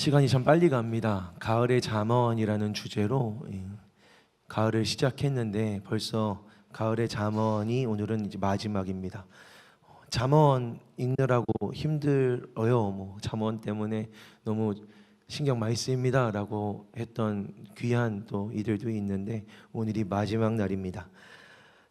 시간이 참 빨리 갑니다. 가을의 잠언이라는 주제로 가을을 시작했는데 벌써 가을의 잠언이 오늘은 이제 마지막입니다. 잠언 읽느라고 힘들어요. 잠언 때문에 너무 신경 많이 쓰입니다라고 했던 귀한 또 이들도 있는데 오늘이 마지막 날입니다.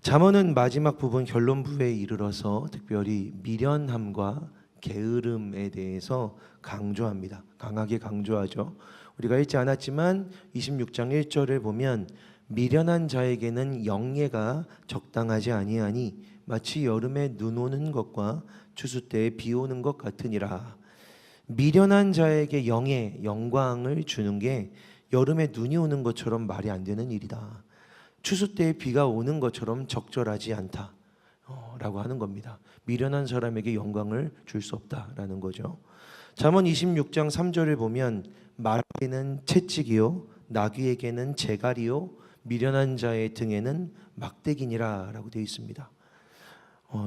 잠언은 마지막 부분 결론부에 이르러서 특별히 미련함과 게으름에 대해서 강조합니다. 강하게 강조하죠. 우리가 읽지 않았지만 26장 1절을 보면 미련한 자에게는 영예가 적당하지 아니하니 마치 여름에 눈 오는 것과 추수 때에 비 오는 것 같으니라. 미련한 자에게 영예, 영광을 주는 게 여름에 눈이 오는 것처럼 말이 안 되는 일이다. 추수 때에 비가 오는 것처럼 적절하지 않다 라고 하는 겁니다. 미련한 사람에게 영광을 줄 수 없다라는 거죠. 잠언 26장 3절을 보면 말에게는 채찍이요 나귀에게는 재갈이요 미련한 자의 등에는 막대기니라 라고 되어 있습니다.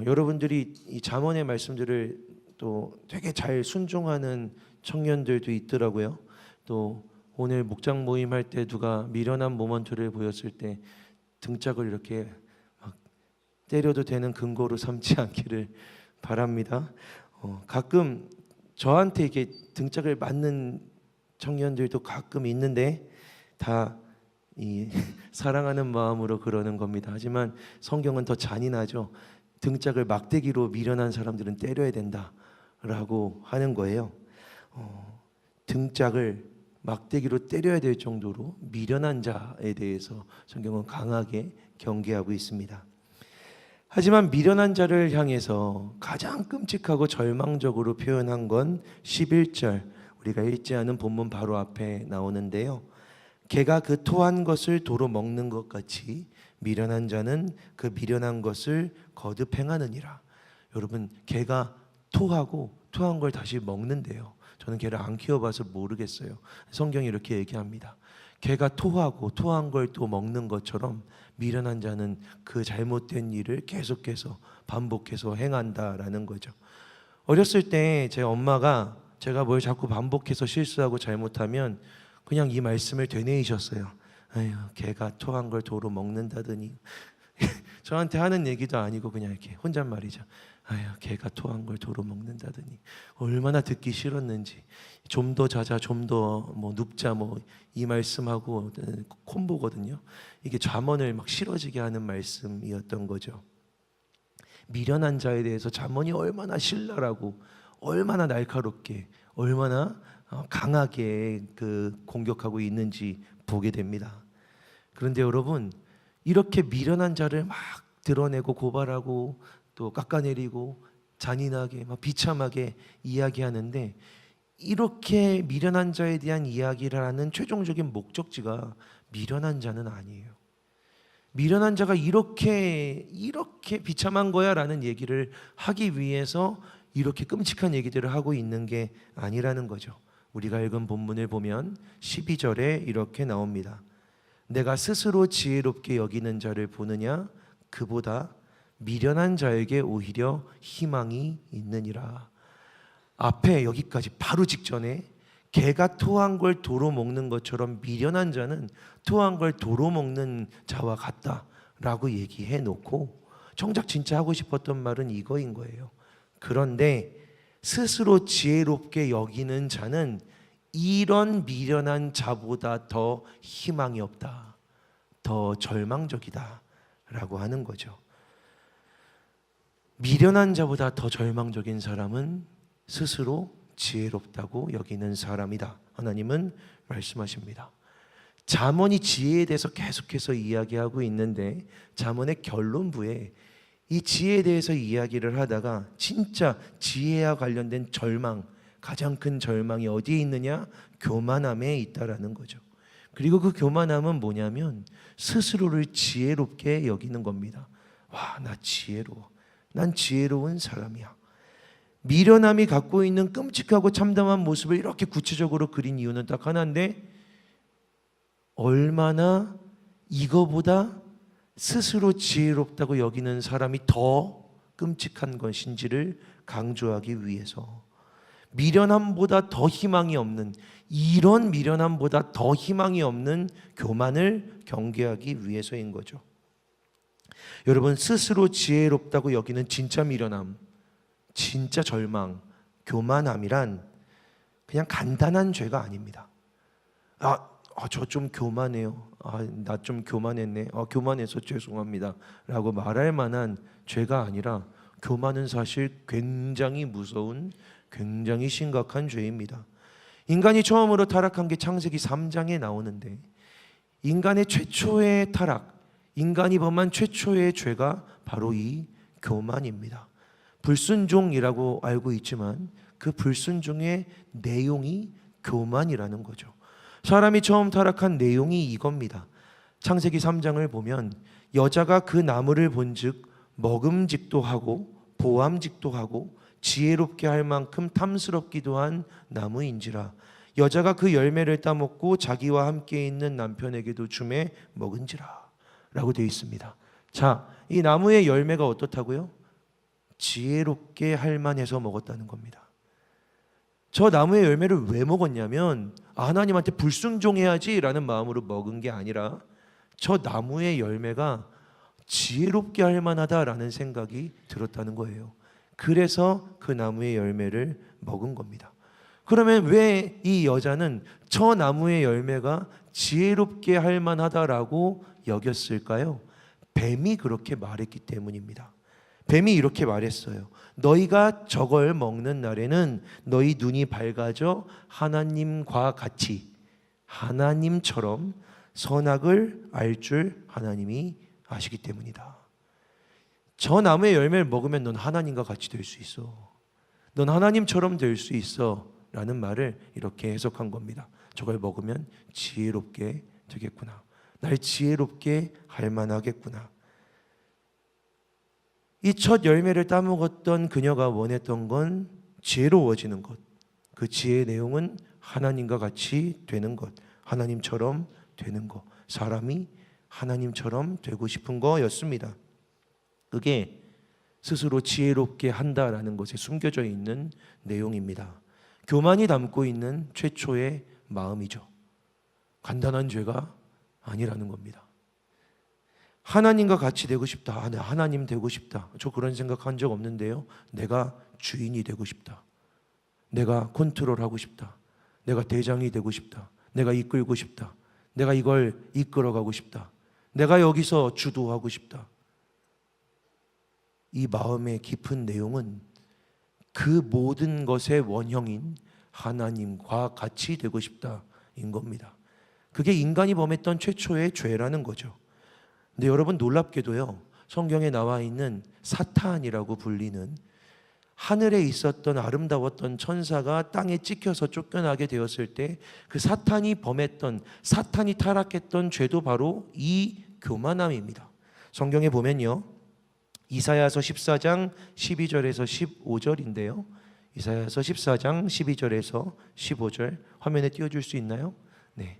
여러분들이 이 잠언의 말씀들을 또 되게 잘 순종하는 청년들도 있더라고요. 또 오늘 목장 모임 할 때 누가 미련한 모먼트를 보였을 때 등짝을 이렇게 막 때려도 되는 근거로 삼지 않기를 바랍니다. 가끔 저한테 이렇게 등짝을 맞는 청년들도 가끔 있는데 다 이 사랑하는 마음으로 그러는 겁니다. 하지만 성경은 더 잔인하죠. 등짝을 막대기로 미련한 사람들은 때려야 된다라고 하는 거예요. 등짝을 막대기로 때려야 될 정도로 미련한 자에 대해서 성경은 강하게 경계하고 있습니다. 하지만 미련한 자를 향해서 가장 끔찍하고 절망적으로 표현한 건 11절 우리가 읽지 않은 본문 바로 앞에 나오는데요. 개가 그 토한 것을 도로 먹는 것 같이 미련한 자는 그 미련한 것을 거듭 행하느니라. 여러분, 개가 토하고 토한 걸 다시 먹는데요. 저는 개를 안 키워봐서 모르겠어요. 성경이 이렇게 얘기합니다. 개가 토하고 토한 걸 또 먹는 것처럼 미련한 자는 그 잘못된 일을 계속해서 반복해서 행한다라는 거죠. 어렸을 때 제 엄마가 제가 뭘 자꾸 반복해서 실수하고 잘못하면 그냥 이 말씀을 되뇌이셨어요. 아유, 개가 토한 걸 도로 먹는다더니 저한테 하는 얘기도 아니고 그냥 이렇게 혼잣말이죠. 아유, 개가 토한 걸 도로 먹는다더니 얼마나 듣기 싫었는지. 좀 더 자자, 좀 더 눕자 이 말씀하고 콤보거든요. 이게 잠언을 막 싫어지게 하는 말씀이었던 거죠. 미련한 자에 대해서 잠언이 얼마나 신랄하고 얼마나 날카롭게 얼마나 강하게 그 공격하고 있는지 보게 됩니다. 그런데 여러분, 이렇게 미련한 자를 막 드러내고 고발하고 또 깎아내리고 잔인하게 막 비참하게 이야기하는데 이렇게 미련한 자에 대한 이야기를 하는 최종적인 목적지가 미련한 자는 아니에요. 미련한 자가 이렇게 비참한 거야 라는 얘기를 하기 위해서 이렇게 끔찍한 얘기들을 하고 있는 게 아니라는 거죠. 우리가 읽은 본문을 보면 12절에 이렇게 나옵니다. 내가 스스로 지혜롭게 여기는 자를 보느냐 그보다 미련한 자에게 오히려 희망이 있느니라. 앞에 여기까지 바로 직전에 개가 토한 걸 도로 먹는 것처럼 미련한 자는 토한 걸 도로 먹는 자와 같다라고 얘기해 놓고 정작 진짜 하고 싶었던 말은 이거인 거예요. 그런데 스스로 지혜롭게 여기는 자는 이런 미련한 자보다 더 희망이 없다, 더 절망적이다 라고 하는 거죠. 미련한 자보다 더 절망적인 사람은 스스로 지혜롭다고 여기는 사람이다. 하나님은 말씀하십니다. 잠언이 지혜에 대해서 계속해서 이야기하고 있는데 잠언의 결론부에 이 지혜에 대해서 이야기를 하다가 진짜 지혜와 관련된 절망, 가장 큰 절망이 어디에 있느냐? 교만함에 있다라는 거죠. 그리고 그 교만함은 뭐냐면 스스로를 지혜롭게 여기는 겁니다. 와, 나 지혜로워. 난 지혜로운 사람이야. 미련함이 갖고 있는 끔찍하고 참담한 모습을 이렇게 구체적으로 그린 이유는 딱 하나인데 얼마나 이거보다 스스로 지혜롭다고 여기는 사람이 더 끔찍한 것인지를 강조하기 위해서 미련함보다 더 희망이 없는, 이런 미련함보다 더 희망이 없는 교만을 경계하기 위해서인 거죠. 여러분, 스스로 지혜롭다고 여기는 진짜 미련함, 진짜 절망, 교만함이란 그냥 간단한 죄가 아닙니다. 저 좀 교만해요. 나 좀 교만했네. 교만해서 죄송합니다 라고 말할 만한 죄가 아니라, 교만은 사실 굉장히 무서운, 굉장히 심각한 죄입니다. 인간이 처음으로 타락한 게 창세기 3장에 나오는데, 인간의 최초의 타락, 인간이 범한 최초의 죄가 바로 이 교만입니다. 불순종이라고 알고 있지만 그 불순종의 내용이 교만이라는 거죠. 사람이 처음 타락한 내용이 이겁니다. 창세기 3장을 보면 여자가 그 나무를 본즉 먹음직도 하고 보암직도 하고 지혜롭게 할 만큼 탐스럽기도 한 나무인지라, 여자가 그 열매를 따먹고 자기와 함께 있는 남편에게도 주매 먹은지라 라고 되어 있습니다. 자, 이 나무의 열매가 어떻다고요? 지혜롭게 할 만해서 먹었다는 겁니다. 저 나무의 열매를 왜 먹었냐면 하나님한테 불순종해야지 라는 마음으로 먹은 게 아니라, 저 나무의 열매가 지혜롭게 할 만하다라는 생각이 들었다는 거예요. 그래서 그 나무의 열매를 먹은 겁니다. 그러면 왜 이 여자는 저 나무의 열매가 지혜롭게 할 만하다라고 여겼을까요? 뱀이 그렇게 말했기 때문입니다. 뱀이 이렇게 말했어요. 너희가 저걸 먹는 날에는 너희 눈이 밝아져 하나님과 같이, 하나님처럼 선악을 알 줄 하나님이 아시기 때문이다. 저 나무의 열매를 먹으면 넌 하나님과 같이 될 수 있어. 넌 하나님처럼 될 수 있어 라는 말을 이렇게 해석한 겁니다. 저걸 먹으면 지혜롭게 되겠구나. 날 지혜롭게 할 만하겠구나. 이 첫 열매를 따먹었던 그녀가 원했던 건 지혜로워지는 것. 그 지혜의 내용은 하나님과 같이 되는 것, 하나님처럼 되는 것, 사람이 하나님처럼 되고 싶은 거였습니다. 그게 스스로 지혜롭게 한다라는 것에 숨겨져 있는 내용입니다. 교만이 담고 있는 최초의 마음이죠. 간단한 죄가 아니라는 겁니다. 하나님과 같이 되고 싶다. 나 하나님 되고 싶다. 저 그런 생각한 적 없는데요. 내가 주인이 되고 싶다. 내가 컨트롤하고 싶다. 내가 대장이 되고 싶다. 내가 이끌고 싶다. 내가 이걸 이끌어가고 싶다. 내가 여기서 주도하고 싶다. 이 마음의 깊은 내용은 그 모든 것의 원형인 하나님과 같이 되고 싶다인 겁니다. 그게 인간이 범했던 최초의 죄라는 거죠. 근데 여러분, 놀랍게도요, 성경에 나와 있는 사탄이라고 불리는 하늘에 있었던 아름다웠던 천사가 땅에 찍혀서 쫓겨나게 되었을 때 그 사탄이 범했던, 사탄이 타락했던 죄도 바로 이 교만함입니다. 성경에 보면요, 이사야서 14장 12절에서 15절인데요. 이사야서 14장 12절에서 15절 화면에 띄워줄 수 있나요? 네.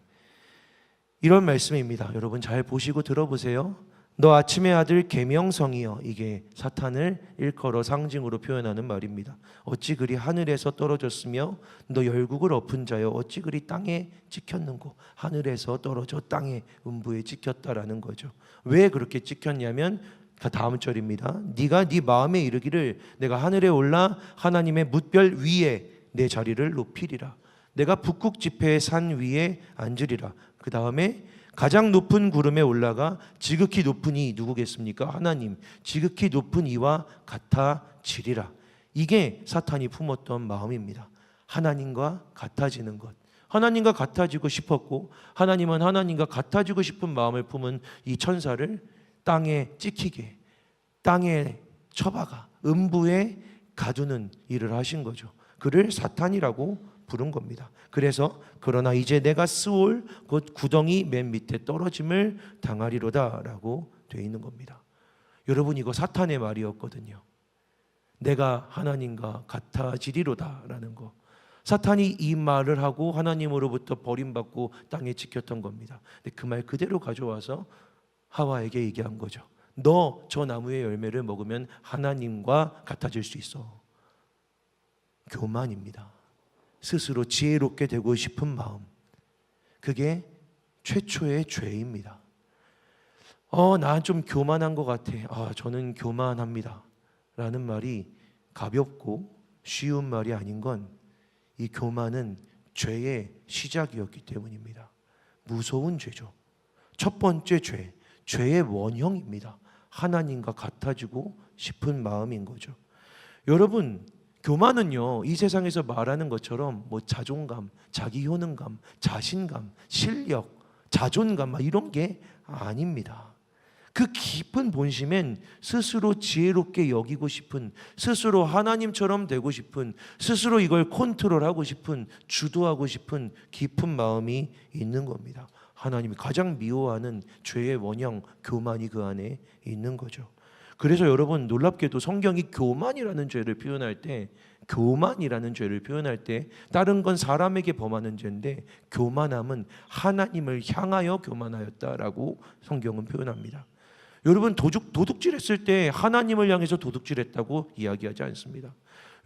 이런 말씀입니다. 여러분 잘 보시고 들어보세요. 너 아침의 아들 계명성이여. 이게 사탄을 일컬어 상징으로 표현하는 말입니다. 어찌 그리 하늘에서 떨어졌으며 너 열국을 엎은 자여 어찌 그리 땅에 찍혔는고. 하늘에서 떨어져 땅에 음부에 찍혔다라는 거죠. 왜 그렇게 찍혔냐면 다음 절입니다. 네가 네 마음에 이르기를 내가 하늘에 올라 하나님의 뭇별 위에 내 자리를 높이리라. 내가 북극 지폐의 산 위에 앉으리라. 그 다음에 가장 높은 구름에 올라가 지극히 높은 이 누구겠습니까? 하나님. 지극히 높은 이와 같아지리라. 이게 사탄이 품었던 마음입니다. 하나님과 같아지는 것. 하나님과 같아지고 싶었고, 하나님은 하나님과 같아지고 싶은 마음을 품은 이 천사를 땅에 찍히게, 땅에 처박아 음부에 가두는 일을 하신 거죠. 그를 사탄이라고 부른 겁니다. 그래서 그러나 이제 내가 스올 곧 구덩이 맨 밑에 떨어짐을 당하리로다 라고 되어 있는 겁니다. 여러분, 이거 사탄의 말이었거든요. 내가 하나님과 같아지리로다 라는 거. 사탄이 이 말을 하고 하나님으로부터 버림받고 땅에 찍혔던 겁니다. 근데 그 말 그대로 가져와서 하와에게 얘기한 거죠. 너 저 나무의 열매를 먹으면 하나님과 같아질 수 있어. 교만입니다. 스스로 지혜롭게 되고 싶은 마음, 그게 최초의 죄입니다. 난 좀 교만한 것 같아. 저는 교만합니다 라는 말이 가볍고 쉬운 말이 아닌 건 이 교만은 죄의 시작이었기 때문입니다. 무서운 죄죠. 첫 번째 죄의 원형입니다. 하나님과 같아지고 싶은 마음인 거죠. 여러분, 교만은요, 이 세상에서 말하는 것처럼 뭐 자존감, 자기 효능감, 자신감, 실력, 자존감 이런 게 아닙니다. 그 깊은 본심엔 스스로 지혜롭게 여기고 싶은, 스스로 하나님처럼 되고 싶은, 스스로 이걸 컨트롤하고 싶은, 주도하고 싶은 깊은 마음이 있는 겁니다. 하나님이 가장 미워하는 죄의 원형 교만이 그 안에 있는 거죠. 그래서 여러분, 놀랍게도 성경이 교만이라는 죄를 표현할 때, 다른 건 사람에게 범하는 죄인데 교만함은 하나님을 향하여 교만하였다라고 성경은 표현합니다. 여러분, 도둑질했을 때 하나님을 향해서 도둑질했다고 이야기하지 않습니다.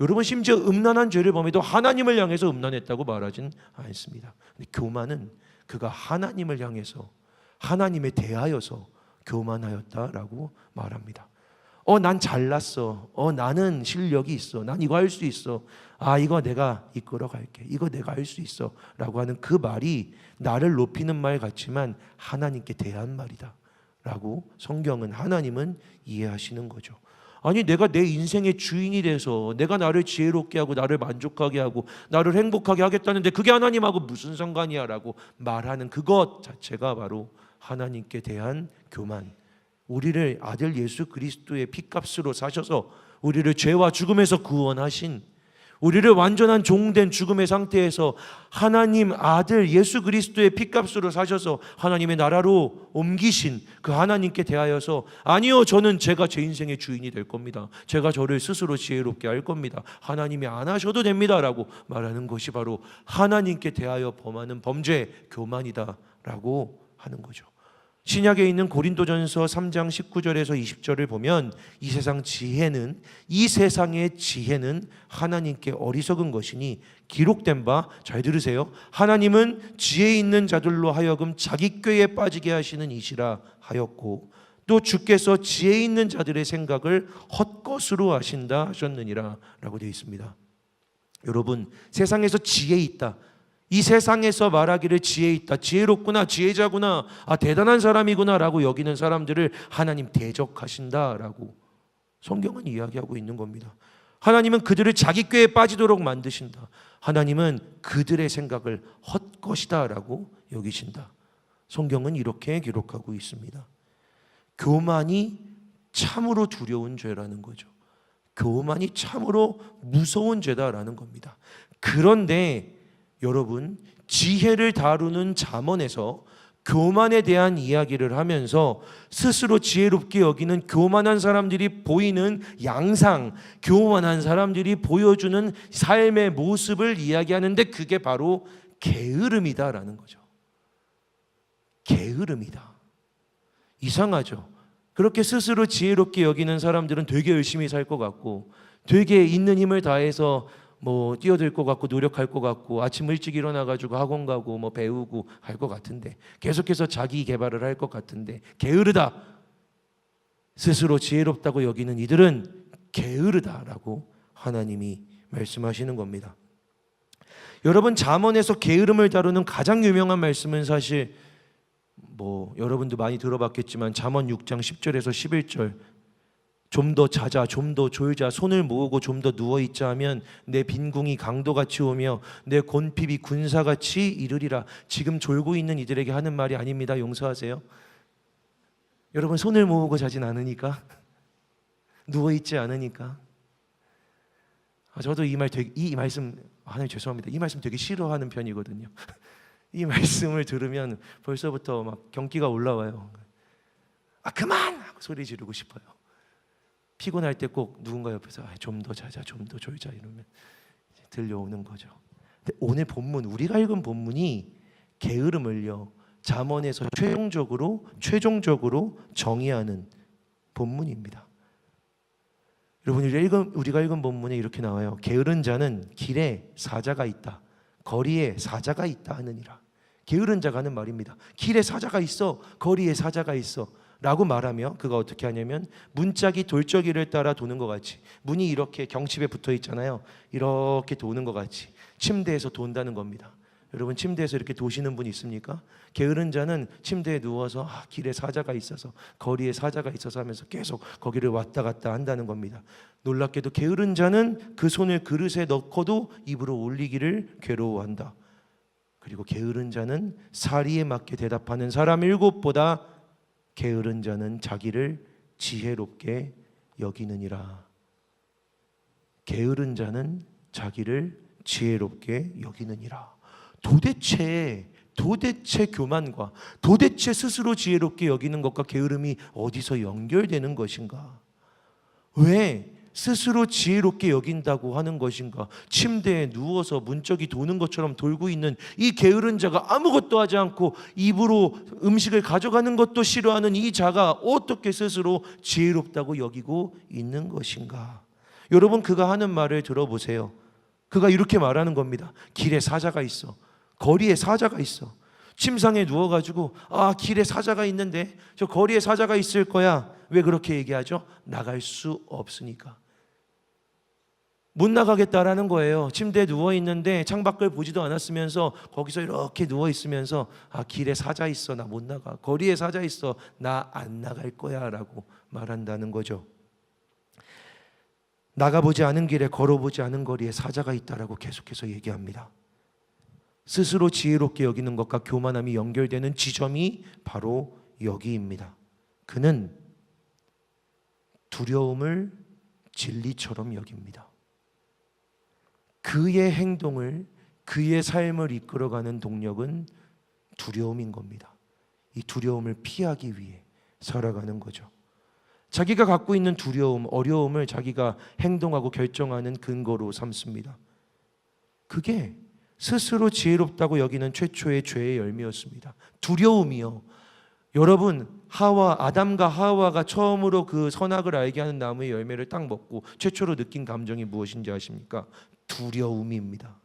여러분, 심지어 음란한 죄를 범해도 하나님을 향해서 음란했다고 말하진 않습니다. 근데 교만은 그가 하나님을 향해서, 하나님에 대하여서 교만하였다라고 말합니다. 난 잘났어. 나는 실력이 있어. 난 이거 할 수 있어. 이거 내가 이끌어 갈게. 이거 내가 할 수 있어 라고 하는 그 말이 나를 높이는 말 같지만 하나님께 대한 말이다 라고 성경은, 하나님은 이해하시는 거죠. 아니, 내가 내 인생의 주인이 돼서 내가 나를 지혜롭게 하고 나를 만족하게 하고 나를 행복하게 하겠다는데 그게 하나님하고 무슨 상관이야 라고 말하는 그것 자체가 바로 하나님께 대한 교만. 우리를 아들 예수 그리스도의 피값으로 사셔서 우리를 죄와 죽음에서 구원하신, 우리를 완전한 종된 죽음의 상태에서 하나님 아들 예수 그리스도의 피값으로 사셔서 하나님의 나라로 옮기신 그 하나님께 대하여서, 아니요, 저는 제가 제 인생의 주인이 될 겁니다. 제가 저를 스스로 지혜롭게 할 겁니다. 하나님이 안 하셔도 됩니다 라고 말하는 것이 바로 하나님께 대하여 범하는 범죄, 교만이다라고 하는 거죠. 신약에 있는 고린도전서 3장 19절에서 20절을 보면 이 세상의 지혜는 하나님께 어리석은 것이니 기록된 바, 잘 들으세요, 하나님은 지혜 있는 자들로 하여금 자기 꾀에 빠지게 하시는 이시라 하였고 또 주께서 지혜 있는 자들의 생각을 헛것으로 하신다 하셨느니라 라고 되어 있습니다. 여러분, 세상에서 지혜 있다, 이 세상에서 말하기를 지혜 있다, 지혜롭구나, 지혜자구나, 대단한 사람이구나 라고 여기는 사람들을 하나님 대적하신다 라고 성경은 이야기하고 있는 겁니다. 하나님은 그들을 자기 꾀에 빠지도록 만드신다. 하나님은 그들의 생각을 헛것이다 라고 여기신다. 성경은 이렇게 기록하고 있습니다. 교만이 참으로 두려운 죄라는 거죠. 교만이 참으로 무서운 죄다라는 겁니다. 그런데 여러분, 지혜를 다루는 잠언에서 교만에 대한 이야기를 하면서 스스로 지혜롭게 여기는 교만한 사람들이 보이는 양상, 교만한 사람들이 보여주는 삶의 모습을 이야기하는데 그게 바로 게으름이다라는 거죠. 게으름이다. 이상하죠? 그렇게 스스로 지혜롭게 여기는 사람들은 되게 열심히 살 것 같고 되게 있는 힘을 다해서 뛰어들 것 같고 노력할 것 같고 아침 일찍 일어나가지고 학원 가고 배우고 할 것 같은데, 계속해서 자기 개발을 할 것 같은데 게으르다. 스스로 지혜롭다고 여기는 이들은 게으르다라고 하나님이 말씀하시는 겁니다. 여러분, 잠언에서 게으름을 다루는 가장 유명한 말씀은 사실 여러분도 많이 들어봤겠지만 잠언 6장 10절에서 11절, 좀 더 자자, 좀 더 졸자, 손을 모으고 좀 더 누워있자 하면 내 빈궁이 강도같이 오며 내 곤핍이 군사같이 이르리라. 지금 졸고 있는 이들에게 하는 말이 아닙니다. 용서하세요. 여러분, 손을 모으고 자진 않으니까, 누워있지 않으니까. 저도 이 말씀, 하나님 죄송합니다, 이 말씀 되게 싫어하는 편이거든요. 이 말씀을 들으면 벌써부터 막 경기가 올라와요. 그만! 하고 소리 지르고 싶어요. 피곤할 때 꼭 누군가 옆에서 좀 더 자자, 좀 더 졸자 이러면 들려오는 거죠. 근데 오늘 본문, 우리가 읽은 본문이 게으름을요 잠언에서 최종적으로 정의하는 본문입니다. 여러분, 우리가 읽은 본문에 이렇게 나와요. 게으른 자는 길에 사자가 있다. 거리에 사자가 있다 하느니라. 게으른 자가 하는 말입니다. 길에 사자가 있어, 거리에 사자가 있어 라고 말하며 그가 어떻게 하냐면 문짝이 돌적이를 따라 도는 것 같이, 문이 이렇게 경칩에 붙어 있잖아요. 이렇게 도는 것 같이 침대에서 돈다는 겁니다. 여러분, 침대에서 이렇게 도시는 분 있습니까? 게으른 자는 침대에 누워서 길에 사자가 있어서, 거리에 사자가 있어서 하면서 계속 거기를 왔다 갔다 한다는 겁니다. 놀랍게도 게으른 자는 그 손을 그릇에 넣고도 입으로 올리기를 괴로워한다. 그리고 게으른 자는 사리에 맞게 대답하는 사람 7보다 게으른 자는 자기를 지혜롭게 여기느니라. 게으른 자는 자기를 지혜롭게 여기느니라. 도대체 교만과 도대체 스스로 지혜롭게 여기는 것과 게으름이 어디서 연결되는 것인가? 왜 스스로 지혜롭게 여긴다고 하는 것인가? 침대에 누워서 문짝이 도는 것처럼 돌고 있는 이 게으른 자가 아무것도 하지 않고 입으로 음식을 가져가는 것도 싫어하는 이 자가 어떻게 스스로 지혜롭다고 여기고 있는 것인가? 여러분, 그가 하는 말을 들어보세요. 그가 이렇게 말하는 겁니다. 길에 사자가 있어, 거리에 사자가 있어. 침상에 누워가지고 길에 사자가 있는데 저 거리에 사자가 있을 거야. 왜 그렇게 얘기하죠? 나갈 수 없으니까. 못 나가겠다라는 거예요. 침대에 누워있는데 창밖을 보지도 않았으면서 거기서 이렇게 누워있으면서 길에 사자 있어, 나 못 나가. 거리에 사자 있어, 나 안 나갈 거야 라고 말한다는 거죠. 나가보지 않은 길에, 걸어보지 않은 거리에 사자가 있다라고 계속해서 얘기합니다. 스스로 지혜롭게 여기는 것과 교만함이 연결되는 지점이 바로 여기입니다. 그는 두려움을 진리처럼 여깁니다. 그의 행동을, 그의 삶을 이끌어가는 동력은 두려움인 겁니다. 이 두려움을 피하기 위해 살아가는 거죠. 자기가 갖고 있는 두려움, 어려움을 자기가 행동하고 결정하는 근거로 삼습니다. 그게 스스로 지혜롭다고 여기는 최초의 죄의 열매였습니다. 두려움이요. 여러분, 아담과 하와가 처음으로 그 선악을 알게 하는 나무의 열매를 딱 먹고 최초로 느낀 감정이 무엇인지 아십니까? 두려움입니다.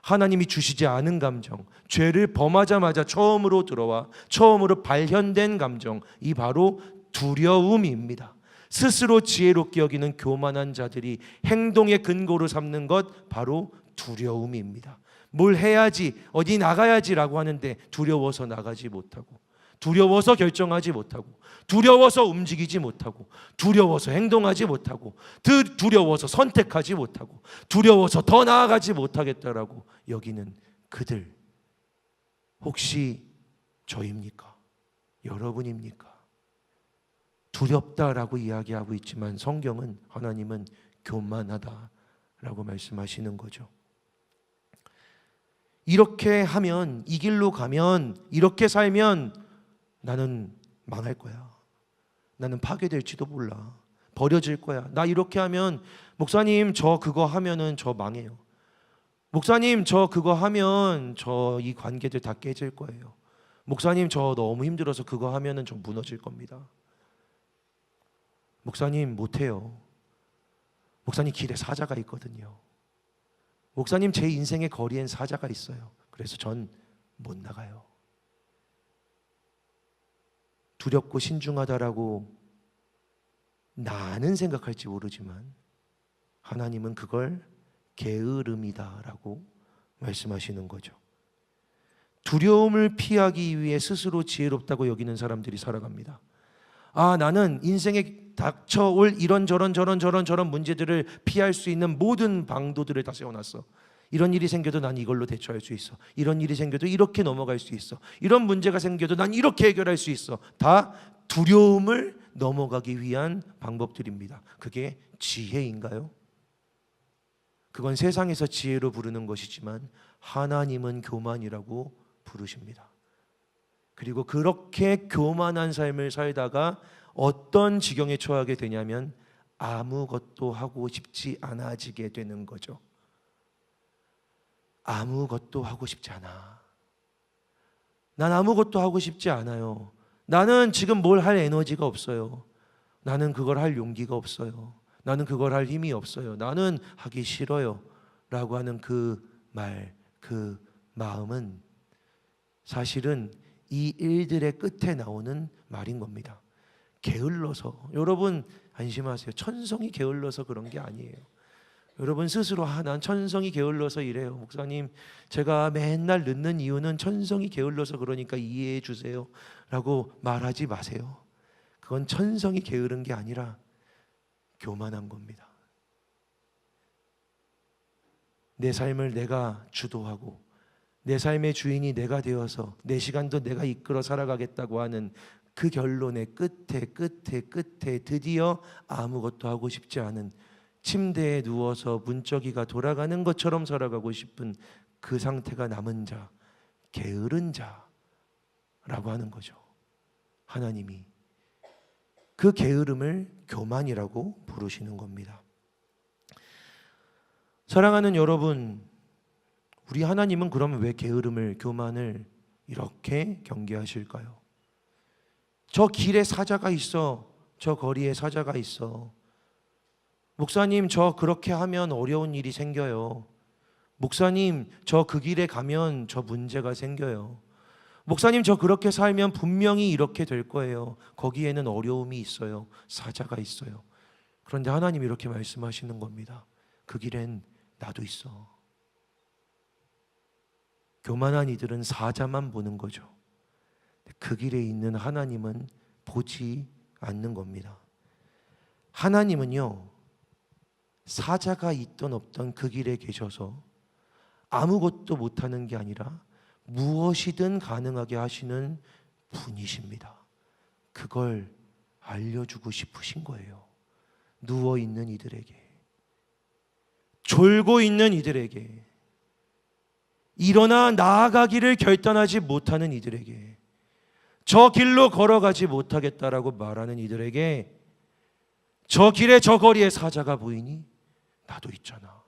하나님이 주시지 않은 감정, 죄를 범하자마자 처음으로 들어와 처음으로 발현된 감정, 이 바로 두려움입니다. 스스로 지혜롭게 여기는 교만한 자들이 행동의 근거로 삼는 것, 바로 두려움입니다. 뭘 해야지, 어디 나가야지라고 하는데 두려워서 나가지 못하고, 두려워서 결정하지 못하고, 두려워서 움직이지 못하고, 두려워서 행동하지 못하고, 두려워서 선택하지 못하고, 두려워서 더 나아가지 못하겠다라고 여기는 그들, 혹시 저입니까? 여러분입니까? 두렵다라고 이야기하고 있지만 성경은, 하나님은 교만하다라고 말씀하시는 거죠. 이렇게 하면, 이 길로 가면, 이렇게 살면 나는 망할 거야. 나는 파괴될지도 몰라. 버려질 거야. 나 이렇게 하면, 목사님 저 그거 하면은 저 망해요. 목사님 저 그거 하면 저 이 관계들 다 깨질 거예요. 목사님 저 너무 힘들어서 그거 하면은 저 무너질 겁니다. 목사님 못해요. 목사님 길에 사자가 있거든요. 목사님 제 인생의 거리엔 사자가 있어요. 그래서 전 못 나가요. 두렵고 신중하다라고 나는 생각할지 모르지만 하나님은 그걸 게으름이다라고 말씀하시는 거죠. 두려움을 피하기 위해 스스로 지혜롭다고 여기는 사람들이 살아갑니다. 나는 인생에 닥쳐올 이런저런 문제들을 피할 수 있는 모든 방도들을 다 세워놨어. 이런 일이 생겨도 난 이걸로 대처할 수 있어. 이런 일이 생겨도 이렇게 넘어갈 수 있어. 이런 문제가 생겨도 난 이렇게 해결할 수 있어. 다 두려움을 넘어가기 위한 방법들입니다. 그게 지혜인가요? 그건 세상에서 지혜로 부르는 것이지만 하나님은 교만이라고 부르십니다. 그리고 그렇게 교만한 삶을 살다가 어떤 지경에 처하게 되냐면 아무것도 하고 싶지 않아지게 되는 거죠. 아무것도 하고 싶지 않아. 난 아무것도 하고 싶지 않아요. 나는 지금 뭘 할 에너지가 없어요. 나는 그걸 할 용기가 없어요. 나는 그걸 할 힘이 없어요. 나는 하기 싫어요 라고 하는 그 말, 그 마음은 사실은 이 일들의 끝에 나오는 말인 겁니다. 게을러서. 여러분 안심하세요. 천성이 게을러서 그런 게 아니에요. 여러분 스스로 난 천성이 게을러서 이래요. 목사님 제가 맨날 늦는 이유는 천성이 게을러서 그러니까 이해해 주세요 라고 말하지 마세요. 그건 천성이 게으른 게 아니라 교만한 겁니다. 내 삶을 내가 주도하고 내 삶의 주인이 내가 되어서 내 시간도 내가 이끌어 살아가겠다고 하는 그 결론의 끝에 드디어 아무것도 하고 싶지 않은, 침대에 누워서 문짝이가 돌아가는 것처럼 살아가고 싶은 그 상태가 남은 자, 게으른 자라고 하는 거죠. 하나님이 그 게으름을 교만이라고 부르시는 겁니다. 사랑하는 여러분, 우리 하나님은 그러면 왜 게으름을, 교만을 이렇게 경계하실까요? 저 길에 사자가 있어. 저 거리에 사자가 있어. 목사님 저 그렇게 하면 어려운 일이 생겨요. 목사님 저 그 길에 가면 저 문제가 생겨요. 목사님 저 그렇게 살면 분명히 이렇게 될 거예요. 거기에는 어려움이 있어요. 사자가 있어요. 그런데 하나님이 이렇게 말씀하시는 겁니다. 그 길엔 나도 있어. 교만한 이들은 사자만 보는 거죠. 그 길에 있는 하나님은 보지 않는 겁니다. 하나님은요, 사자가 있던 없던 그 길에 계셔서 아무것도 못하는 게 아니라 무엇이든 가능하게 하시는 분이십니다. 그걸 알려주고 싶으신 거예요. 누워있는 이들에게, 졸고 있는 이들에게, 일어나 나아가기를 결단하지 못하는 이들에게, 저 길로 걸어가지 못하겠다라고 말하는 이들에게, 저 길에 저 거리에 사자가 보이니 나도 있잖아.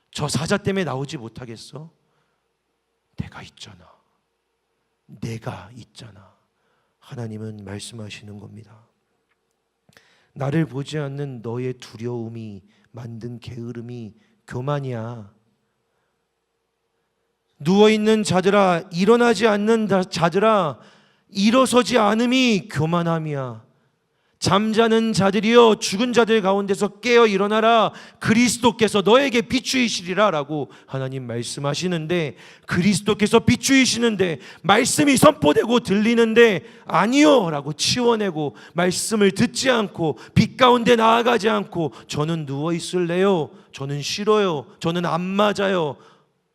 저 사자 때문에 나오지 못하겠어? 내가 있잖아. 내가 있잖아. 하나님은 말씀하시는 겁니다. 나를 보지 않는 너의 두려움이 만든 게으름이 교만이야. 누워있는 자들아, 일어나지 않는 자들아, 일어서지 않음이 교만함이야. 잠자는 자들이여, 죽은 자들 가운데서 깨어 일어나라. 그리스도께서 너에게 비추이시리라 라고 하나님 말씀하시는데, 그리스도께서 비추이시는데 말씀이 선포되고 들리는데 아니요 라고 치워내고 말씀을 듣지 않고 빛 가운데 나아가지 않고 저는 누워 있을래요, 저는 싫어요, 저는 안 맞아요,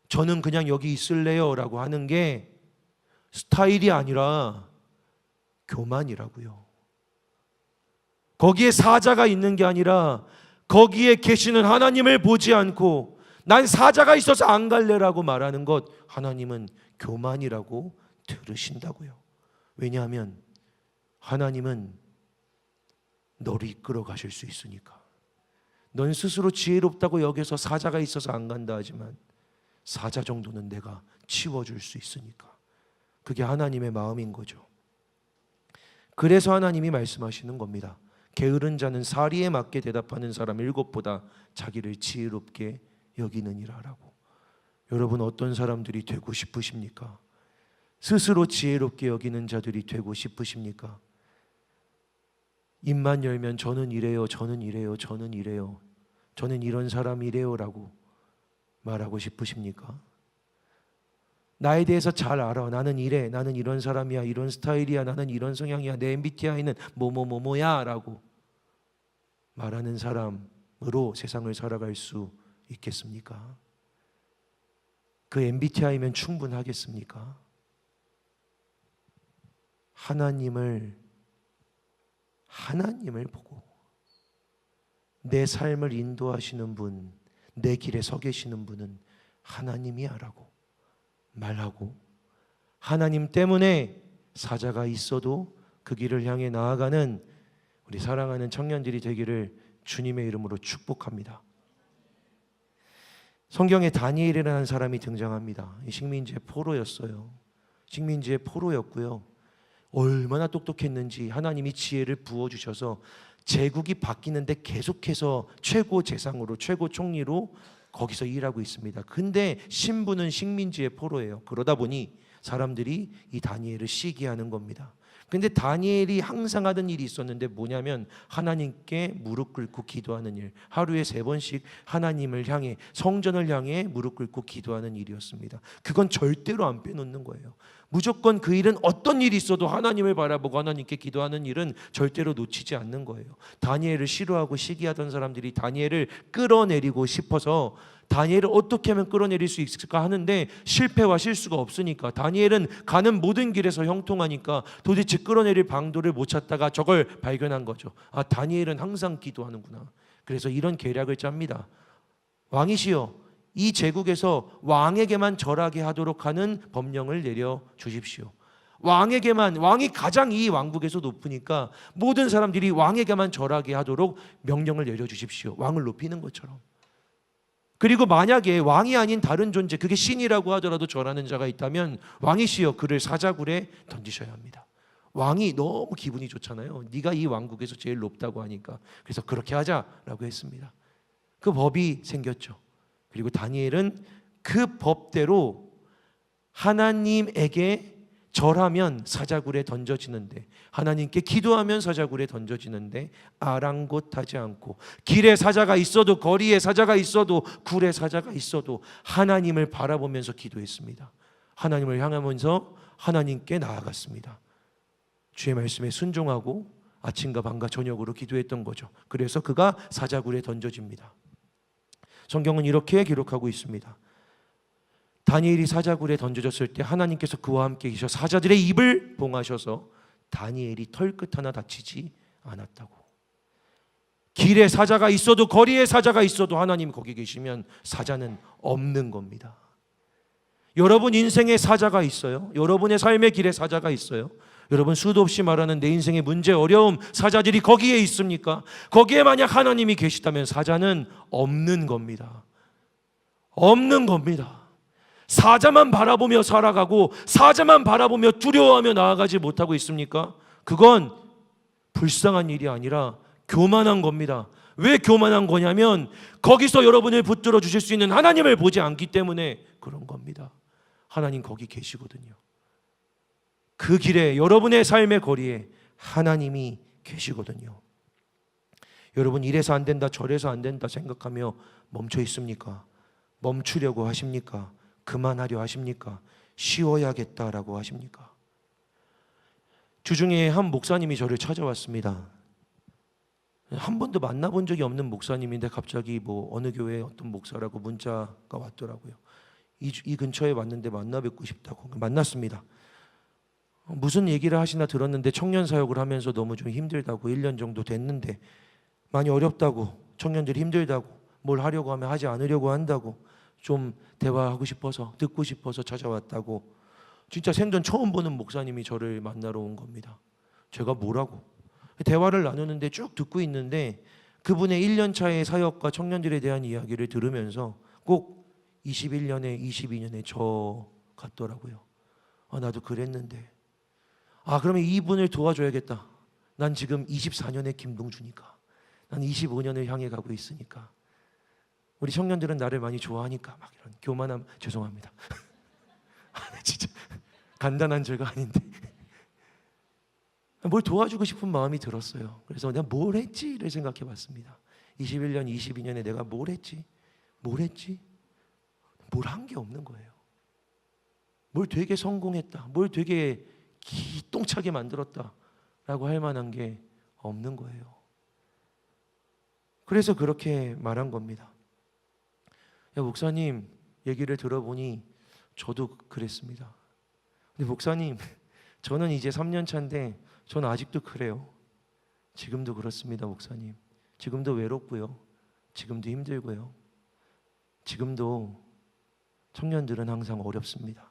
저는 그냥 여기 있을래요 라고 하는 게 스타일이 아니라 교만이라고요. 거기에 사자가 있는 게 아니라 거기에 계시는 하나님을 보지 않고 난 사자가 있어서 안 갈래라고 말하는 것, 하나님은 교만이라고 들으신다고요. 왜냐하면 하나님은 너를 이끌어 가실 수 있으니까. 넌 스스로 지혜롭다고 여겨서 사자가 있어서 안 간다 하지만 사자 정도는 내가 치워줄 수 있으니까. 그게 하나님의 마음인 거죠. 그래서 하나님이 말씀하시는 겁니다. 게으른 자는 사리에 맞게 대답하는 사람 7보다 자기를 지혜롭게 여기느니라 라고. 여러분 어떤 사람들이 되고 싶으십니까? 스스로 지혜롭게 여기는 자들이 되고 싶으십니까? 입만 열면 저는 이래요, 저는 이래요, 저는 이래요, 저는 이런 사람이래요 라고 말하고 싶으십니까? 나에 대해서 잘 알아. 나는 이래, 나는 이런 사람이야, 이런 스타일이야, 나는 이런 성향이야, 내 MBTI는 뭐뭐뭐뭐야 라고 말하는 사람으로 세상을 살아갈 수 있겠습니까? 그 MBTI면 충분하겠습니까? 하나님을 보고 내 삶을 인도하시는 분, 내 길에 서 계시는 분은 하나님이야 라고 말하고, 하나님 때문에 사자가 있어도 그 길을 향해 나아가는 우리 사랑하는 청년들이 되기를 주님의 이름으로 축복합니다. 성경에 다니엘이라는 사람이 등장합니다. 식민지의 포로였어요. 식민지의 포로였고요. 얼마나 똑똑했는지 하나님이 지혜를 부어주셔서 제국이 바뀌는데 계속해서 최고 재상으로, 최고 총리로 거기서 일하고 있습니다. 근데 신부는 식민지의 포로예요. 그러다 보니 사람들이 이 다니엘을 시기하는 겁니다. 근데 다니엘이 항상 하던 일이 있었는데 뭐냐면 하나님께 무릎 꿇고 기도하는 일. 하루에 3번씩 하나님을 향해, 성전을 향해 무릎 꿇고 기도하는 일이었습니다. 그건 절대로 안 빼놓는 거예요. 무조건 그 일은 어떤 일이 있어도 하나님을 바라보고 하나님께 기도하는 일은 절대로 놓치지 않는 거예요. 다니엘을 싫어하고 시기하던 사람들이 다니엘을 끌어내리고 싶어서 다니엘을 어떻게 하면 끌어내릴 수 있을까 하는데 실패와 실수가 없으니까, 다니엘은 가는 모든 길에서 형통하니까 도대체 끌어내릴 방도를 못 찾다가 저걸 발견한 거죠. 아, 다니엘은 항상 기도하는구나. 그래서 이런 계략을 짭니다. 왕이시여, 이 제국에서 왕에게만 절하게 하도록 하는 법령을 내려 주십시오. 왕에게만, 왕이 가장 이 왕국에서 높으니까 모든 사람들이 왕에게만 절하게 하도록 명령을 내려 주십시오. 왕을 높이는 것처럼. 그리고 만약에 왕이 아닌 다른 존재, 그게 신이라고 하더라도 절하는 자가 있다면 왕이시여 그를 사자굴에 던지셔야 합니다. 왕이 너무 기분이 좋잖아요. 네가 이 왕국에서 제일 높다고 하니까. 그래서 그렇게 하자라고 했습니다. 그 법이 생겼죠. 그리고 다니엘은 그 법대로 하나님에게 절하면 사자굴에 던져지는데, 하나님께 기도하면 사자굴에 던져지는데 아랑곳하지 않고, 길에 사자가 있어도 거리에 사자가 있어도 굴에 사자가 있어도 하나님을 바라보면서 기도했습니다. 하나님을 향하면서 하나님께 나아갔습니다. 주의 말씀에 순종하고 아침과 밤과 저녁으로 기도했던 거죠. 그래서 그가 사자굴에 던져집니다. 성경은 이렇게 기록하고 있습니다. 다니엘이 사자굴에 던져졌을 때 하나님께서 그와 함께 계셔 사자들의 입을 봉하셔서 다니엘이 털끝 하나 다치지 않았다고. 길에 사자가 있어도 거리에 사자가 있어도 하나님 거기 계시면 사자는 없는 겁니다. 여러분 인생에 사자가 있어요? 여러분의 삶의 길에 사자가 있어요? 여러분 수도 없이 말하는 내 인생의 문제, 어려움, 사자들이 거기에 있습니까? 거기에 만약 하나님이 계시다면 사자는 없는 겁니다. 없는 겁니다. 사자만 바라보며 살아가고 사자만 바라보며 두려워하며 나아가지 못하고 있습니까? 그건 불쌍한 일이 아니라 교만한 겁니다. 왜 교만한 거냐면 거기서 여러분을 붙들어 주실 수 있는 하나님을 보지 않기 때문에 그런 겁니다. 하나님 거기 계시거든요. 그 길에, 여러분의 삶의 거리에 하나님이 계시거든요. 여러분 이래서 안 된다 저래서 안 된다 생각하며 멈춰 있습니까? 멈추려고 하십니까? 그만하려 하십니까? 쉬어야겠다라고 하십니까? 주중에 한 목사님이 저를 찾아왔습니다. 한 번도 만나본 적이 없는 목사님인데 갑자기 뭐 어느 교회 어떤 목사라고 문자가 왔더라고요. 이 근처에 왔는데 만나 뵙고 싶다고. 만났습니다. 무슨 얘기를 하시나 들었는데 청년 사역을 하면서 너무 좀 힘들다고, 1년 정도 됐는데 많이 어렵다고, 청년들이 힘들다고, 뭘 하려고 하면 하지 않으려고 한다고, 좀 대화하고 싶어서, 듣고 싶어서 찾아왔다고. 진짜 생전 처음 보는 목사님이 저를 만나러 온 겁니다. 제가 뭐라고 대화를 나누는데 쭉 듣고 있는데 그분의 1년 차의 사역과 청년들에 대한 이야기를 들으면서 꼭 21년에 22년에 저 같더라고요. 나도 그랬는데, 그러면 이분을 도와줘야겠다. 난 지금 24년의 김동주니까, 난 25년을 향해 가고 있으니까, 우리 청년들은 나를 많이 좋아하니까, 막 이런 교만함, 죄송합니다. 진짜 간단한 죄가 아닌데 뭘 도와주고 싶은 마음이 들었어요. 그래서 내가 뭘 했지를 생각해 봤습니다. 21년, 22년에 내가 뭘 했지? 뭘 한 게 없는 거예요. 뭘 되게 성공했다, 뭘 되게 기똥차게 만들었다라고 할 만한 게 없는 거예요. 그래서 그렇게 말한 겁니다. 야, 목사님 얘기를 들어보니 저도 그랬습니다. 근데 목사님, 저는 이제 3년 차인데 저는 아직도 그래요. 지금도 그렇습니다, 목사님. 지금도 외롭고요. 지금도 힘들고요. 지금도 청년들은 항상 어렵습니다.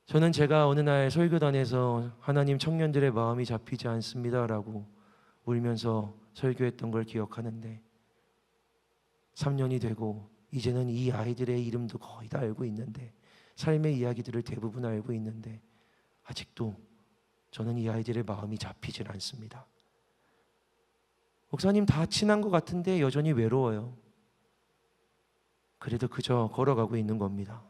저는 제가 어느 날 설교단에서 하나님 청년들의 마음이 잡히지 않습니다라고 울면서 설교했던 걸 기억하는데 3년이 되고 이제는 이 아이들의 이름도 거의 다 알고 있는데, 삶의 이야기들을 대부분 알고 있는데 아직도 저는 이 아이들의 마음이 잡히질 않습니다. 목사님 다 친한 것 같은데 여전히 외로워요. 그래도 그저 걸어가고 있는 겁니다.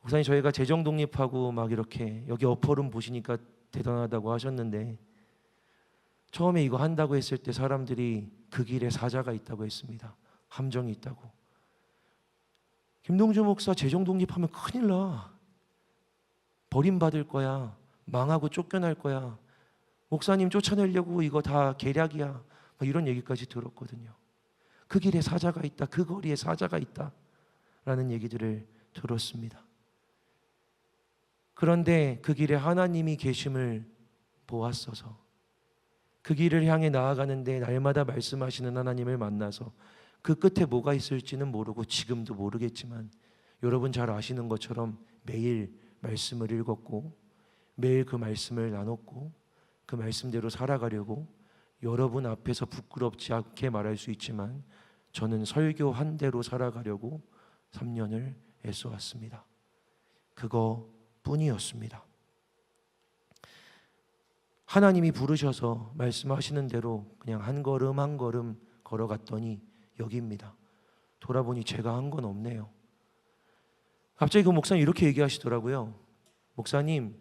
목사님, 저희가 재정 독립하고 막 이렇게 여기 어퍼룸 보시니까 대단하다고 하셨는데, 처음에 이거 한다고 했을 때 사람들이 그 길에 사자가 있다고 했습니다. 함정이 있다고. 김동주 목사 재정 독립하면 큰일 나. 버림받을 거야. 망하고 쫓겨날 거야. 목사님 쫓아내려고 이거 다 계략이야. 막 이런 얘기까지 들었거든요. 그 길에 사자가 있다. 그 거리에 사자가 있다. 라는 얘기들을 들었습니다. 그런데 그 길에 하나님이 계심을 보았어서 그 길을 향해 나아가는데 날마다 말씀하시는 하나님을 만나서 그 끝에 뭐가 있을지는 모르고 지금도 모르겠지만 여러분 잘 아시는 것처럼 매일 말씀을 읽었고 매일 그 말씀을 나눴고 그 말씀대로 살아가려고 여러분 앞에서 부끄럽지 않게 말할 수 있지만 저는 설교 한 대로 살아가려고 3년을 애써왔습니다. 그거뿐이었습니다. 하나님이 부르셔서 말씀하시는 대로 그냥 한 걸음 한 걸음 걸어갔더니 여기입니다. 돌아보니 제가 한 건 없네요. 갑자기 그 목사님 이렇게 얘기하시더라고요. 목사님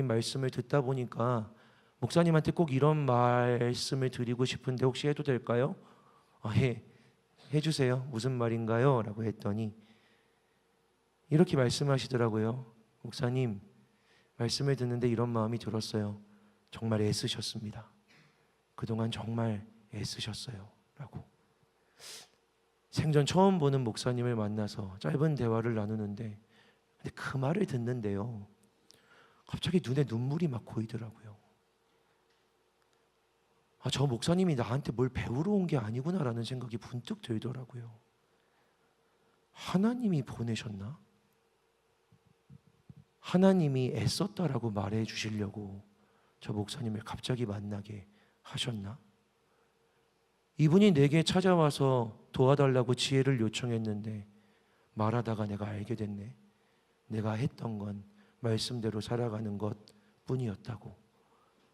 말씀을 듣다 보니까 목사님한테 꼭 이런 말씀을 드리고 싶은데 혹시 해도 될까요? 해주세요. 무슨 말인가요? 라고 했더니 이렇게 말씀하시더라고요. 목사님, 말씀을 듣는데 이런 마음이 들었어요. 정말 애쓰셨습니다. 그동안 정말 애쓰셨어요. 라고. 생전 처음 보는 목사님을 만나서 짧은 대화를 나누는데 근데 그 말을 듣는데요, 갑자기 눈에 눈물이 막 고이더라고요. 저 목사님이 나한테 뭘 배우러 온 게 아니구나라는 생각이 문득 들더라고요. 하나님이 보내셨나? 하나님이 애썼다라고 말해 주시려고 저 목사님을 갑자기 만나게 하셨나? 이분이 내게 찾아와서 도와달라고 지혜를 요청했는데 말하다가 내가 알게 됐네. 내가 했던 건 말씀대로 살아가는 것 뿐이었다고.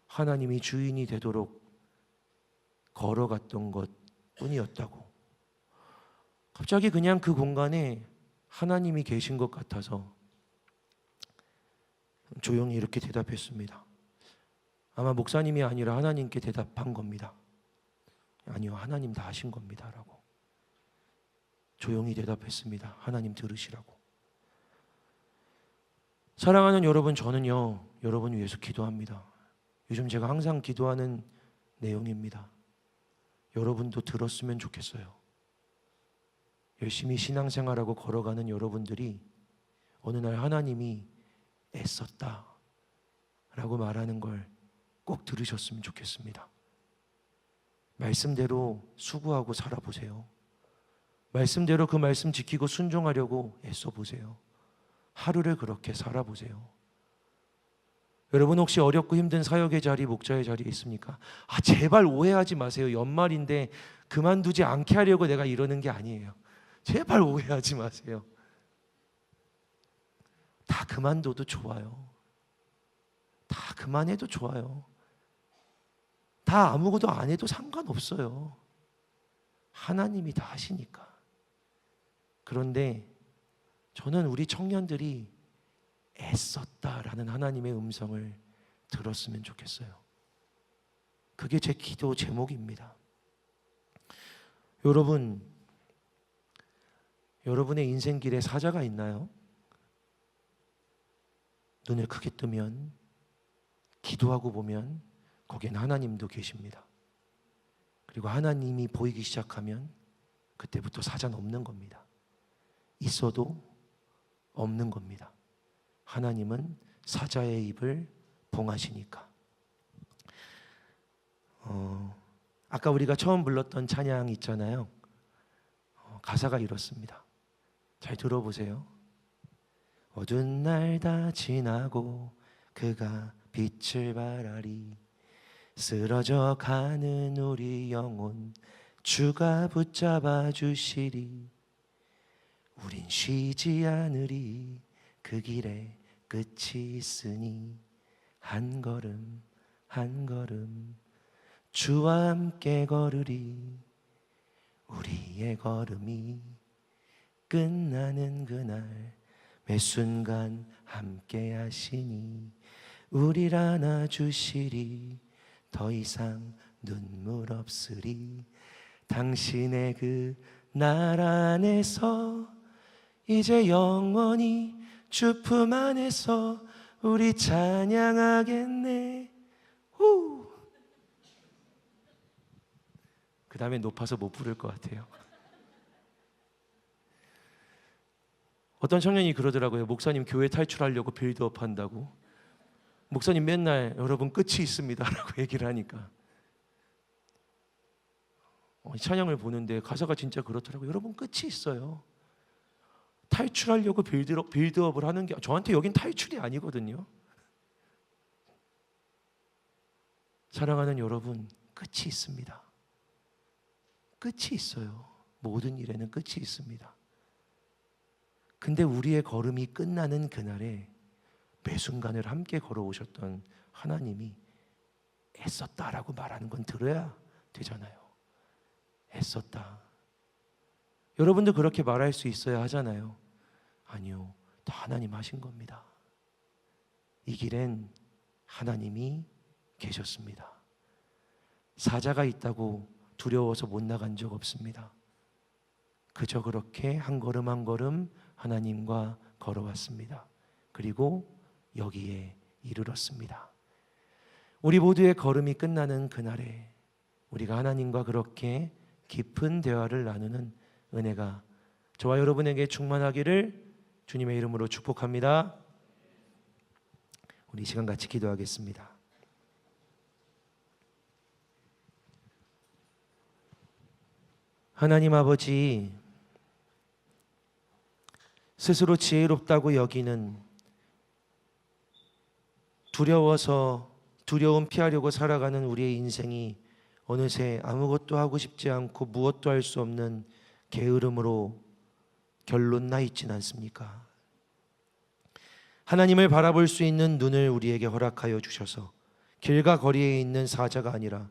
하나님이 주인이 되도록 걸어갔던 것 뿐이었다고. 갑자기 그냥 그 공간에 하나님이 계신 것 같아서 조용히 이렇게 대답했습니다. 아마 목사님이 아니라 하나님께 대답한 겁니다. 아니요, 하나님 다 하신 겁니다. 라고 조용히 대답했습니다. 하나님 들으시라고. 사랑하는 여러분, 저는요, 여러분 위해서 기도합니다. 요즘 제가 항상 기도하는 내용입니다. 여러분도 들었으면 좋겠어요. 열심히 신앙생활하고 걸어가는 여러분들이 어느 날 하나님이 애썼다 라고 말하는 걸 꼭 들으셨으면 좋겠습니다. 말씀대로 수고하고 살아보세요. 말씀대로 그 말씀 지키고 순종하려고 애써보세요. 하루를 그렇게 살아보세요. 여러분 혹시 어렵고 힘든 사역의 자리, 목자의 자리에 있습니까? 제발 오해하지 마세요. 연말인데 그만두지 않게 하려고 내가 이러는 게 아니에요. 제발 오해하지 마세요. 다 그만둬도 좋아요. 다 그만해도 좋아요. 다 아무것도 안 해도 상관없어요. 하나님이 다 하시니까. 그런데 저는 우리 청년들이 애썼다라는 하나님의 음성을 들었으면 좋겠어요. 그게 제 기도 제목입니다. 여러분의 인생길에 사자가 있나요? 눈을 크게 뜨면, 기도하고 보면 거기엔 하나님도 계십니다. 그리고 하나님이 보이기 시작하면 그때부터 사자는 없는 겁니다. 있어도 없는 겁니다. 하나님은 사자의 입을 봉하시니까. 아까 우리가 처음 불렀던 찬양 있잖아요. 가사가 이렇습니다. 잘 들어보세요. 어두운 날 다 지나고 그가 빛을 발하리. 쓰러져 가는 우리 영혼 주가 붙잡아 주시리. 우린 쉬지 않으리. 그 길에 끝이 있으니 한 걸음 한 걸음 주와 함께 걸으리. 우리의 걸음이 끝나는 그날 매 순간 함께 하시니 우릴 안아주시리 더 이상 눈물 없으리 당신의 그 날 안에서 이제 영원히 주 품 안에서 우리 찬양하겠네. 후. 그 다음에 높아서 못 부를 것 같아요. 어떤 청년이 그러더라고요. 목사님 교회 탈출하려고 빌드업 한다고. 목사님 맨날 여러분 끝이 있습니다 라고 얘기를 하니까 찬양을 보는데 가사가 진짜 그렇더라고요. 여러분 끝이 있어요. 탈출하려고 빌드업을 하는 게 저한테 여긴 탈출이 아니거든요. 사랑하는 여러분, 끝이 있습니다. 끝이 있어요. 모든 일에는 끝이 있습니다. 근데 우리의 걸음이 끝나는 그날에 매 순간을 함께 걸어오셨던 하나님이 애썼다라고 말하는 건 들어야 되잖아요. 애썼다. 여러분도 그렇게 말할 수 있어야 하잖아요. 아니요, 다 하나님 하신 겁니다. 이 길엔 하나님이 계셨습니다. 사자가 있다고 두려워서 못 나간 적 없습니다. 그저 그렇게 한 걸음 한 걸음 하나님과 걸어왔습니다. 그리고 여기에 이르렀습니다. 우리 모두의 걸음이 끝나는 그날에 우리가 하나님과 그렇게 깊은 대화를 나누는 은혜가 저와 여러분에게 충만하기를 주님의 이름으로 축복합니다. 우리 이 시간 같이 기도하겠습니다. 하나님 아버지, 스스로 지혜롭다고 여기는 두려워서 두려움 피하려고 살아가는 우리의 인생이 어느새 아무것도 하고 싶지 않고 무엇도 할 수 없는 게으름으로 결론 나 있진 않습니까? 하나님을 바라볼 수 있는 눈을 우리에게 허락하여 주셔서 길과 거리에 있는 사자가 아니라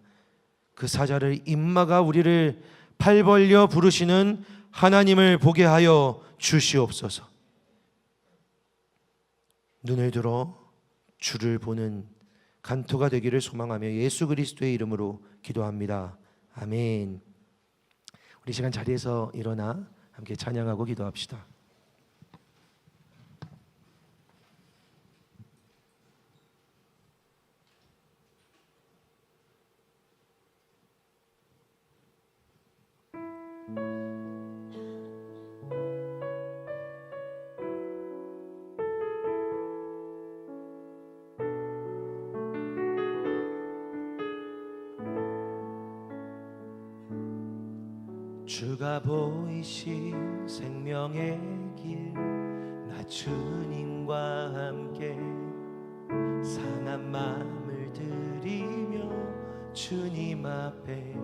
그 사자를 입마가 우리를 팔 벌려 부르시는 하나님을 보게 하여 주시옵소서. 눈을 들어 주를 보는 간토가 되기를 소망하며 예수 그리스도의 이름으로 기도합니다. 아멘. 우리 시간 자리에서 일어나 함께 찬양하고 기도합시다. 주가 보이신 생명의 길, 나 주님과 함께 상한 마음을 들이며 주님 앞에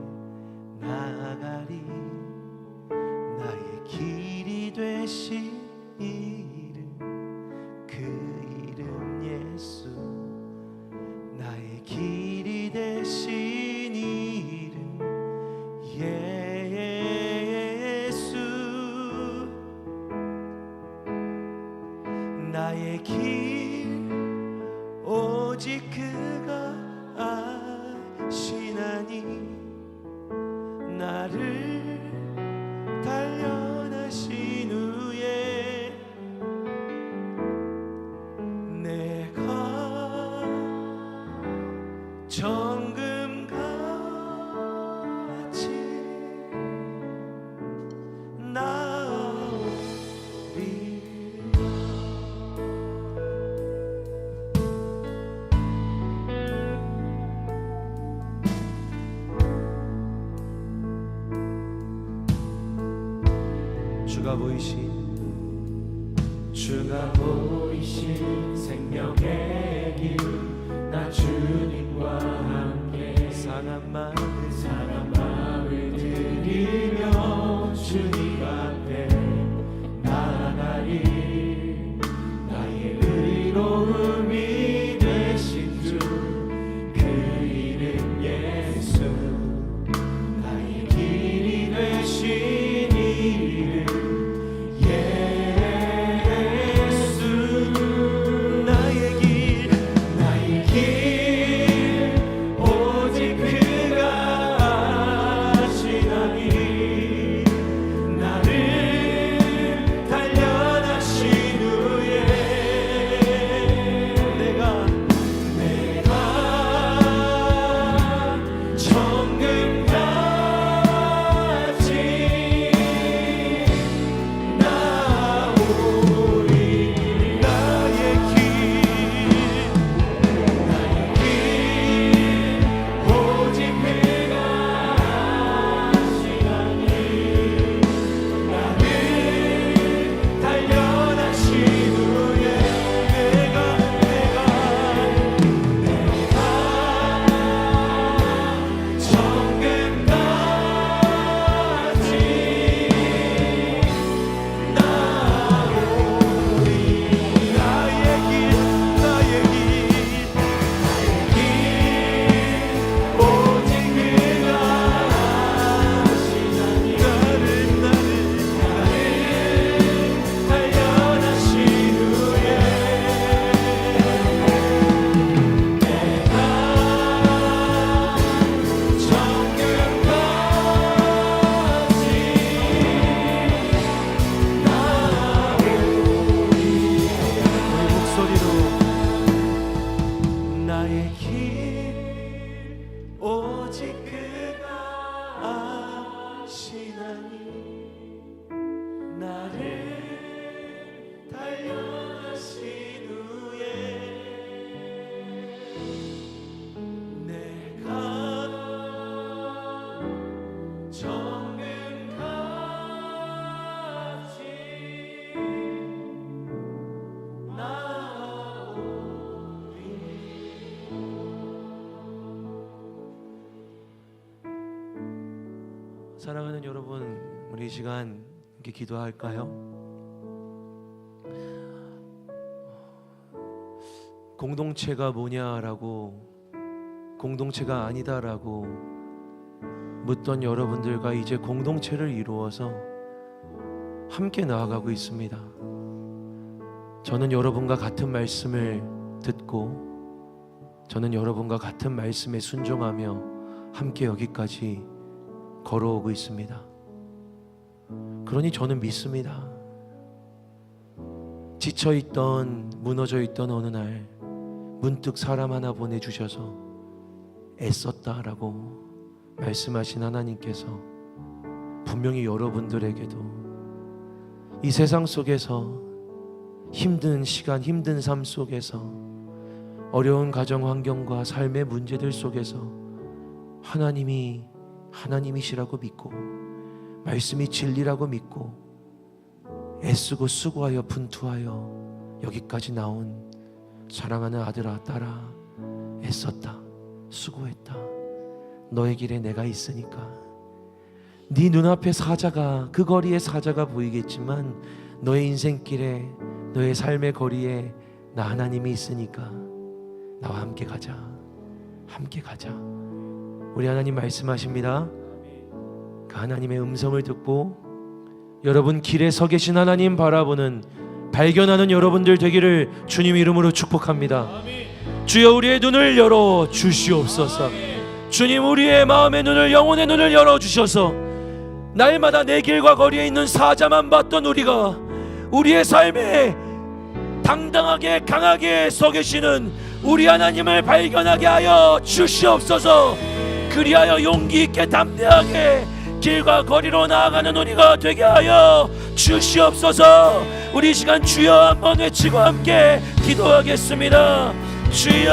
나아가리. 나의 길이 되신 이름, 그 이름 예수. 나의 길이 되신 이름 예수. 나의 길 오직 그가 아시나니 나를 단련하신 후에 내가 정금같이 나오리. 주가 보이신 생명의 길, 나 주님과 함께 상한 마음을 들이며 주님 앞에 나아가리. 나의 의로움이 되신 주, 그 이름 예수. 나의 길이 되신 이름 사랑하는 여러분, 우리 이 시간 함께 기도할까요? 공동체가 뭐냐라고, 공동체가 아니다라고 묻던 여러분들과 이제 공동체를 이루어서 함께 나아가고 있습니다. 저는 여러분과 같은 말씀을 듣고, 저는 여러분과 같은 말씀에 순종하며 함께 여기까지 걸어오고 있습니다. 그러니 저는 믿습니다. 지쳐있던, 무너져있던 어느 날 문득 사람 하나 보내주셔서 애썼다라고 말씀하신 하나님께서 분명히 여러분들에게도 이 세상 속에서 힘든 시간, 힘든 삶 속에서 어려운 가정 환경과 삶의 문제들 속에서 하나님이시라고 믿고, 말씀이 진리라고 믿고 애쓰고 수고하여 분투하여 여기까지 나온 사랑하는 아들아, 딸아, 애썼다, 수고했다. 너의 길에 내가 있으니까. 네 눈앞에 사자가, 그 거리에 사자가 보이겠지만 너의 인생길에, 너의 삶의 거리에 나 하나님이 있으니까 나와 함께 가자, 함께 가자. 우리 하나님 말씀하십니다. 그 하나님의 음성을 듣고 여러분 길에 서 계신 하나님 바라보는, 발견하는 여러분들 되기를 주님 이름으로 축복합니다. 주여, 우리의 눈을 열어 주시옵소서. 주님, 우리의 마음의 눈을, 영혼의 눈을 열어 주셔서 날마다 내 길과 거리에 있는 사자만 봤던 우리가 우리의 삶에 당당하게 강하게 서 계시는 우리 하나님을 발견하게 하여 주시옵소서. 그리하여 용기 있게 담대하게 길과 거리로 나아가는 우리가 되게 하여 주시옵소서. 우리 이 시간 주여 한번 외치고 함께 기도하겠습니다. 주여,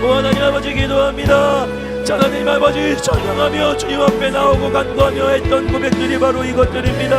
하나님 아버지 기도합니다. 하나님 아버지 찬양하며 주님 앞에 나오고 간구하며 했던 고백들이 바로 이것들입니다.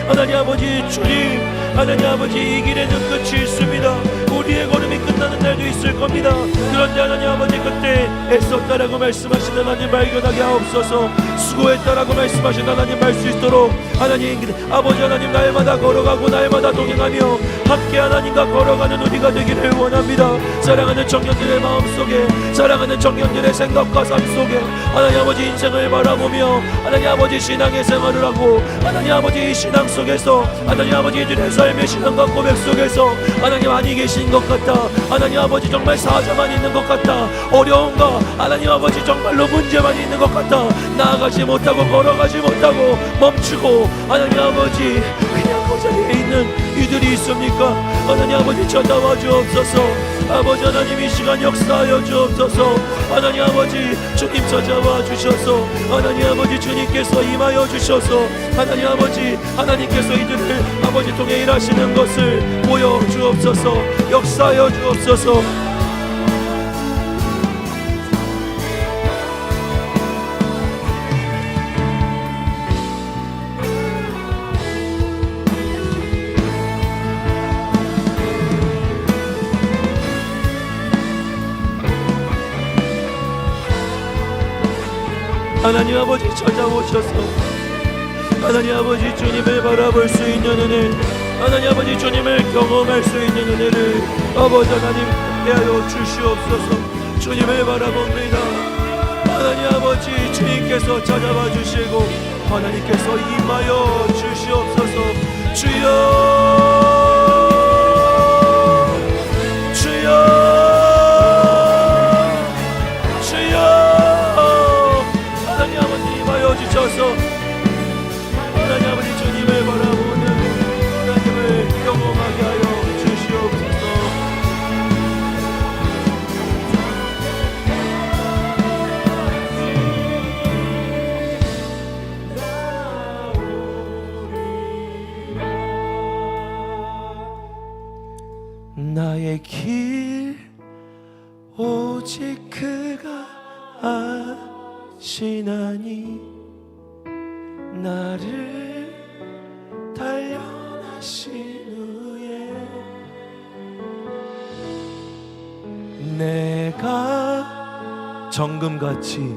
하나님 아버지, 주님, 하나님 아버지, 이 길에는 끝이 있습니다. 우리의 걸음이 끝나는 날도 있을 겁니다. 그런데 하나님 아버지, 그때 애썼다라고 말씀하신 하나님 발견하게 하옵소서. 수고했다라고 말씀하신 하나님 알 수 있도록 하나님 아버지, 하나님 날마다 걸어가고 날마다 동행하며 함께 하나님과 걸어가는 우리가 되기를 원합니다. 사랑하는 청년들의 마음속에, 사랑하는 청년들의 생각과 삶 속에 하나님 아버지 인생을 바라보며 하나님 아버지 신앙의 생활을 하고, 하나님 아버지 신앙 속에서 하나님 아버지 이들의 삶의 신앙과 고백 속에서 하나님 아니 계신 것 같다, 하나님 아버지 정말 사자만 있는 것 같다, 어려움과 하나님 아버지 정말로 문제만 있는 것 같다, 나아가지 못하고 걸어가지 못하고 멈추고 하나님 아버지 그냥 그 자리에 있는 이들이 있습니까? 하나님 아버지 찾아와 주옵소서. 아버지 하나님 이 시간 역사하여 주옵소서. 하나님 아버지 주님 찾아와 주셔서 하나님 아버지 주님께서 임하여 주셔서 하나님 아버지 하나님께서 이들을 아버지 통해 일하시는 것을 보여 주옵소서. 역사하여 주옵소서. 하나님 아버지 찾아오셔서 하나님 아버지 주님을 바라볼 수 있는 은혜, 하나님 아버지 주님을 경험할 수 있는 은혜를 아버지 하나님 하여 주시옵소서. 주님을 바라봅니다. 하나님 아버지 주님께서 찾아와 주시고 하나님께서 임하여 주시옵소서. 주여, 주셔서 하나님 아버지 주님을 바라보는 하나님을 경험하게 하여 주시옵소서. 나의 길 오직 그가 아시나니 나를 단련하신 후에 내가 정금같이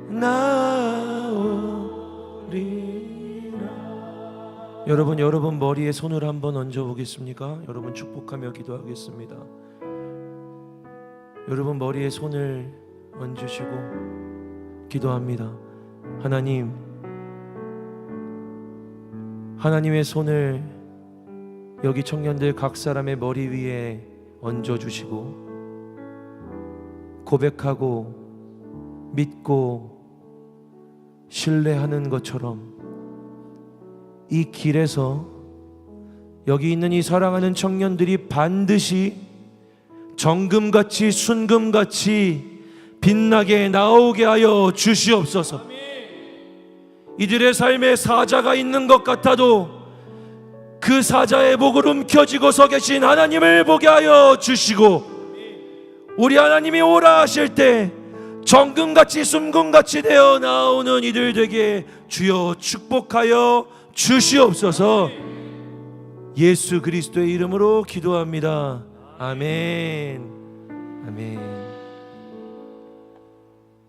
나오리라. 여러분 머리에 손을 한번 얹어 보겠습니까? 여러분 축복하며 기도하겠습니다. 여러분 머리에 손을 얹으시고 기도합니다. 하나님의 손을 여기 청년들 각 사람의 머리 위에 얹어주시고 고백하고 믿고 신뢰하는 것처럼 이 길에서 여기 있는 이 사랑하는 청년들이 반드시 정금같이 순금같이 빛나게 나오게 하여 주시옵소서. 이들의 삶에 사자가 있는 것 같아도 그 사자의 목을 움켜쥐고 서 계신 하나님을 보게 하여 주시고, 우리 하나님이 오라 하실 때 정금같이 순금같이 되어 나오는 이들 되게 주여 축복하여 주시옵소서. 예수 그리스도의 이름으로 기도합니다. 아멘. 아멘.